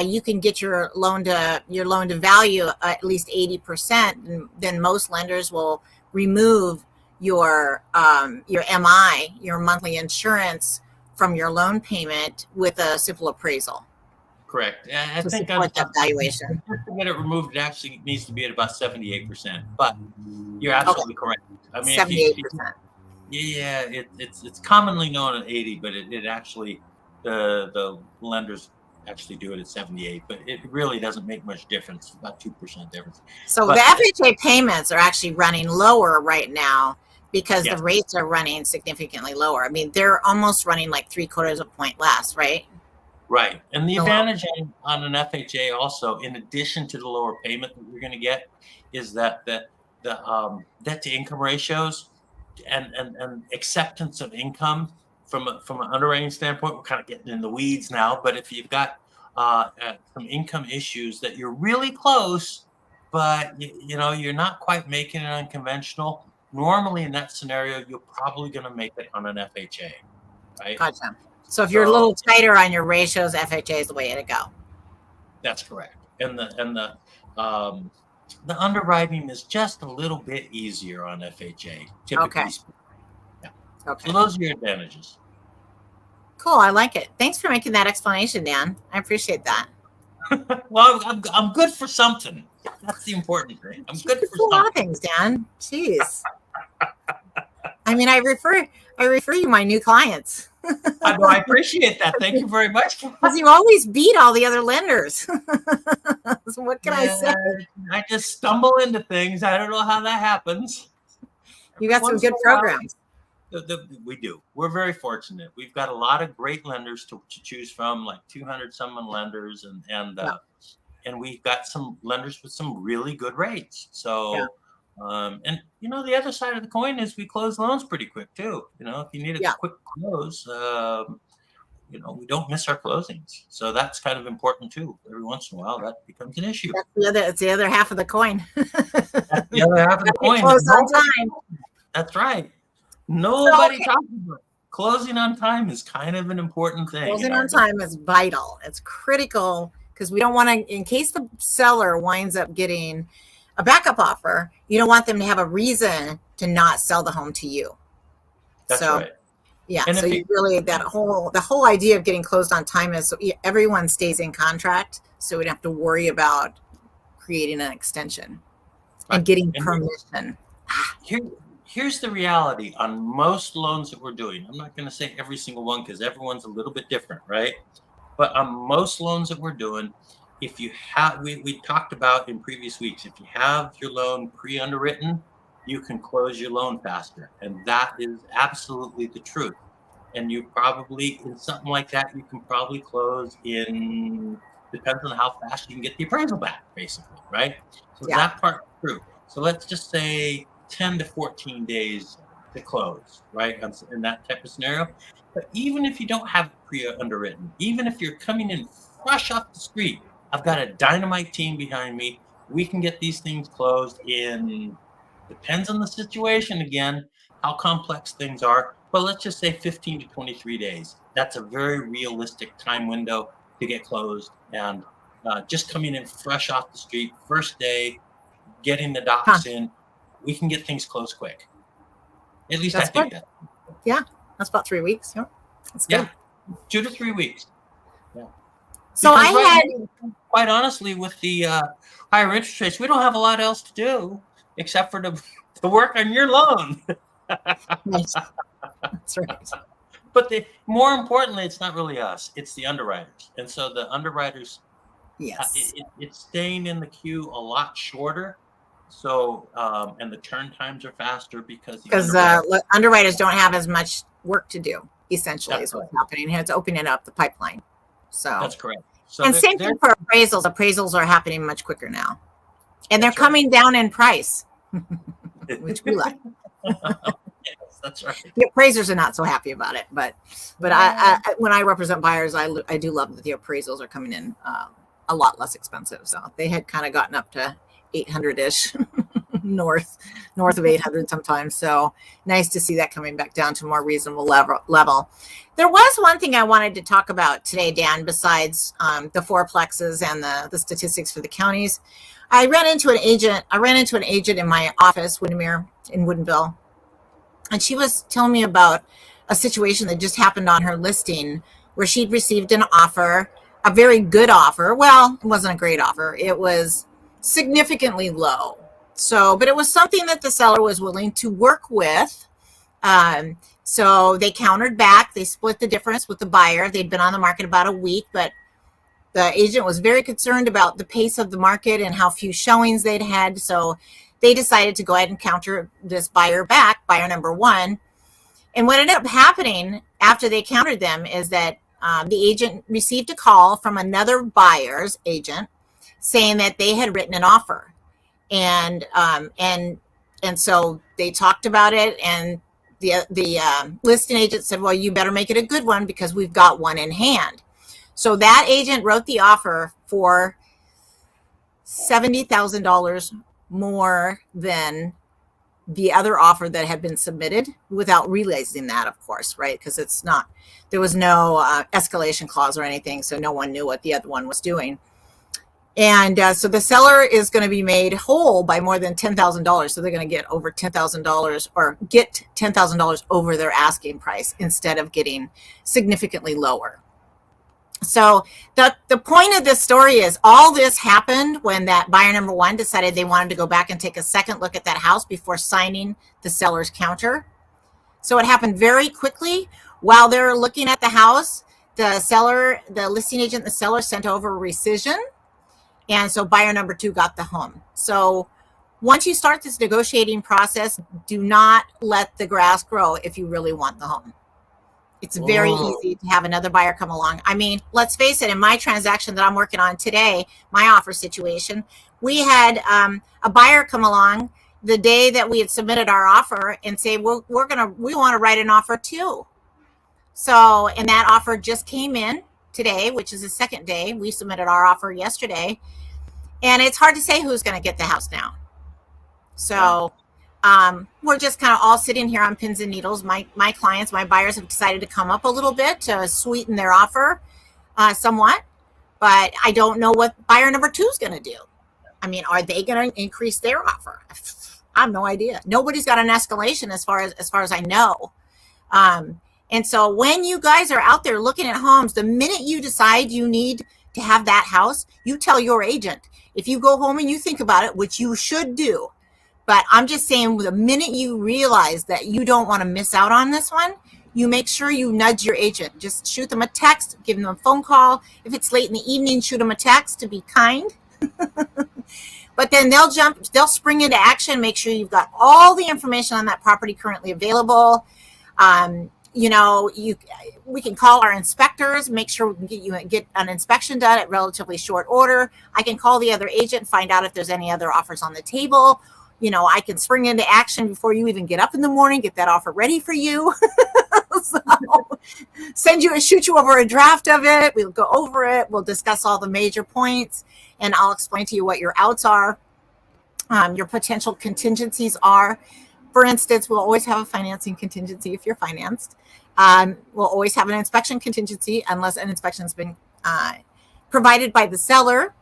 you can get your loan to value at least 80%, then most lenders will remove your MI, your monthly insurance, from your loan payment with a simple appraisal. Correct. I think that valuation. To get it removed, it actually needs to be at about 78%. But you're absolutely correct. I mean, 78%. Yeah, it's commonly known at 80, but it actually the lenders actually do it at 78, but it really doesn't make much difference, about 2% difference. So the FHA payments are actually running lower right now because Yes. the rates are running significantly lower. I mean, they're almost running like 3/4 point less, right? Right. And the advantage on an FHA also, in addition to the lower payment that you're going to get, is that the debt to income ratios and acceptance of income from an underwriting standpoint, we're kind of getting in the weeds now, but if you've got some income issues that you're really close, but you're not quite making it unconventional, normally in that scenario, you're probably going to make it on an FHA, right? Gotcha. So if you're a little tighter on your ratios, FHA is the way to go. That's correct. And the underwriting is just a little bit easier on FHA, typically. Okay. Yeah. Okay. So those are your advantages. Cool. I like it. Thanks for making that explanation, Dan. I appreciate that. Well, I'm good for something. That's the important thing. I'm good for a lot of things, Dan. Jeez. I mean, I refer you my new clients. I appreciate that. Thank you very much. Because you always beat all the other lenders. So what can I say? I just stumble into things. I don't know how that happens. You got some good programs. We do. We're very fortunate. We've got a lot of great lenders to choose from, like 200 some lenders, and we've got some lenders with some really good rates. So. And the other side of the coin is we close loans pretty quick too. If you need a quick close, we don't miss our closings. So that's kind of important too. Every once in a while, that becomes an issue. It's the other half of the coin. That's the other half of the coin. Close on time. That's right. Nobody talks about it. Closing on time is kind of an important thing. Closing on time is vital. It's critical because we don't want to, in case the seller winds up getting a backup offer, you don't want them to have a reason to not sell the home to you. That's right. Yeah. And so the whole idea of getting closed on time is so everyone stays in contract, so we don't have to worry about creating an extension and getting permission. Here's the reality on most loans that we're doing. I'm not going to say every single one because everyone's a little bit different, right? But on most loans that we're doing, if you have, we talked about in previous weeks, if you have your loan pre-underwritten, you can close your loan faster. And that is absolutely the truth. And you probably, in something like that, you can probably close depends on how fast you can get the appraisal back, basically, right? So that part's true. So let's just say 10 to 14 days to close, right? In that type of scenario. But even if you don't have pre-underwritten, even if you're coming in fresh off the street, I've got a dynamite team behind me. We can get these things closed depends on the situation again, how complex things are, but let's just say 15 to 23 days. That's a very realistic time window to get closed. And just coming in fresh off the street, first day, getting the docs in, we can get things closed quick. At least I think that. Yeah, that's about 3 weeks. Yeah, that's good. 2 to 3 weeks. Yeah. So quite honestly, with the higher interest rates, we don't have a lot else to do. except for to work on your loan. Right. That's right. But more importantly, it's not really us; it's the underwriters, and so the underwriters, Yes. it's staying in the queue a lot shorter. So, and the turn times are faster because the Because underwriters don't have as much work to do, essentially, is what's happening. And it's opening up the pipeline. So that's correct. So and same thing for appraisals. Appraisals are happening much quicker now. And they're coming down in price, which we like. Yes, that's right. The appraisers are not so happy about it, but I when I represent buyers, I do love that the appraisals are coming in a lot less expensive. So they had kind of gotten up to 800-ish north of 800 sometimes. So nice to see that coming back down to a more reasonable level. There was one thing I wanted to talk about today, Dan, besides the fourplexes and the statistics for the counties. I ran into an agent in my office, Windermere in Woodinville, and she was telling me about a situation that just happened on her listing where she'd received an offer, a very good offer. Well, it wasn't a great offer. It was significantly low. So, but it was something that the seller was willing to work with. So they countered back. They split the difference with the buyer. They'd been on the market about a week, but the agent was very concerned about the pace of the market and how few showings they'd had. So they decided to go ahead and counter this buyer back, buyer number one. And what ended up happening after they countered them is that the agent received a call from another buyer's agent saying that they had written an offer. And so they talked about it, and the listing agent said, well, you better make it a good one because we've got one in hand. So that agent wrote the offer for $70,000 more than the other offer that had been submitted, without realizing that, of course, right? Because there was no escalation clause or anything, so no one knew what the other one was doing. And so the seller is going to be made whole by more than $10,000. So they're going to get over $10,000, or get $10,000 over their asking price instead of getting significantly lower. So the point of this story is all this happened when that buyer number one decided they wanted to go back and take a second look at that house before signing the seller's counter. So it happened very quickly. While they're looking at the house, the listing agent, the seller sent over a rescission. And so buyer number two got the home. So once you start this negotiating process, do not let the grass grow if you really want the home. It's very easy to have another buyer come along. I mean, let's face it, in my transaction that I'm working on today, my offer situation, we had a buyer come along the day that we had submitted our offer and say, well, we want to write an offer too. So, and that offer just came in today, which is the second day. We submitted our offer yesterday, and it's hard to say who's going to get the house now. So we're just kind of all sitting here on pins and needles. My clients, my buyers have decided to come up a little bit to sweeten their offer somewhat, but I don't know what buyer number two is going to do. I mean, are they going to increase their offer? I have no idea. Nobody's got an escalation as far as I know. And so when you guys are out there looking at homes, the minute you decide you need to have that house, you tell your agent. If you go home and you think about it, which you should do, but I'm just saying, the minute you realize that you don't want to miss out on this one, you make sure you nudge your agent. Just shoot them a text, give them a phone call. If it's late in the evening, shoot them a text to be kind. But then they'll spring into action, make sure you've got all the information on that property currently available. We can call our inspectors, make sure we can get an inspection done at relatively short order. I can call the other agent, find out if there's any other offers on the table. I can spring into action before you even get up in the morning, get that offer ready for you. So, shoot you over a draft of it. We'll go over it. We'll discuss all the major points, and I'll explain to you what your outs are, your potential contingencies are. For instance, we'll always have a financing contingency if you're financed. We'll always have an inspection contingency unless an inspection has been provided by the seller.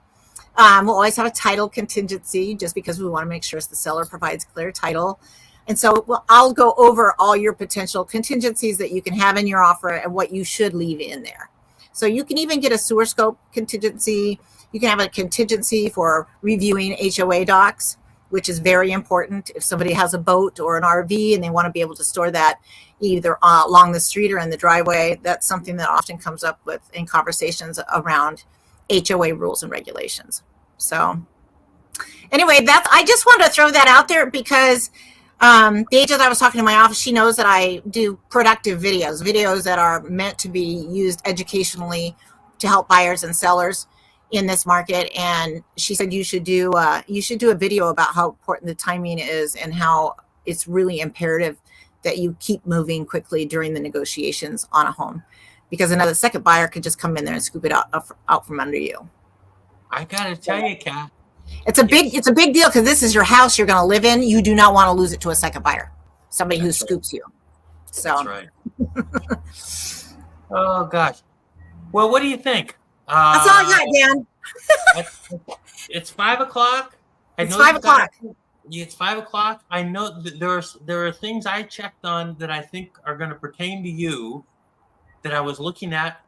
We'll always have a title contingency just because we want to make sure the seller provides clear title. And so I'll go over all your potential contingencies that you can have in your offer and what you should leave in there. So you can even get a sewer scope contingency. You can have a contingency for reviewing HOA docs. which is very important. If somebody has a boat or an RV and they want to be able to store that either along the street or in the driveway, that's something that often comes up with in conversations around HOA rules and regulations. So anyway, I just wanted to throw that out there because the agent I was talking to in my office, she knows that I do productive videos that are meant to be used educationally to help buyers and sellers in this market. And she said you should do a video about how important the timing is and how it's really imperative that you keep moving quickly during the negotiations on a home, because another second buyer could just come in there and scoop it out from under you. I gotta tell you, Kat, it's a big deal because this is your house you're going to live in. You do not want to lose it to a second buyer, somebody who scoops you. So that's right. Oh gosh. Well, what do you think? That's all I got, Dan. It's 5 o'clock. It's 5 o'clock. It's 5 o'clock. I know that there are things I checked on that I think are going to pertain to you that I was looking at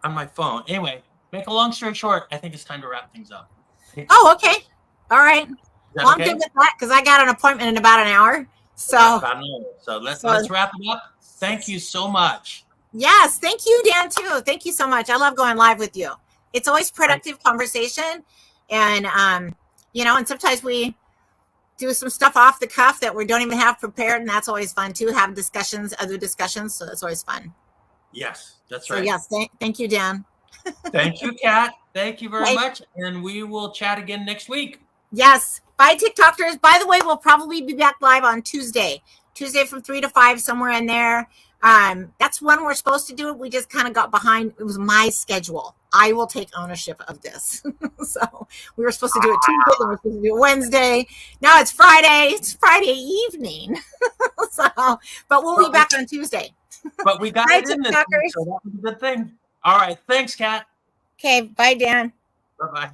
on my phone. Anyway, make a long story short, I think it's time to wrap things up. Oh, okay. All right. Well, Okay? I'm good with that because I got an appointment in about an hour. So Let's wrap it up. Thank you so much. Yes, thank you, Dan, too. Thank you so much. I love going live with you. It's always productive conversation. And, and sometimes we do some stuff off the cuff that we don't even have prepared. And that's always fun, too. Have other discussions. So that's always fun. Yes, that's right. So, yes, thank you, Dan. Thank you, Kat. Thank you very much. And we will chat again next week. Yes. Bye, TikTokers. By the way, we'll probably be back live on Tuesday from 3 to 5, somewhere in there. That's when we're supposed to do it. We just kind of got behind. It was my schedule. I will take ownership of this. So we were supposed to do it Tuesday, then we're supposed to do it Wednesday. Now it's Friday. It's Friday evening. But we'll be back on Tuesday. But we got it in this week, so that was a good thing. All right. Thanks, Kat. Okay. Bye, Dan. Bye-bye.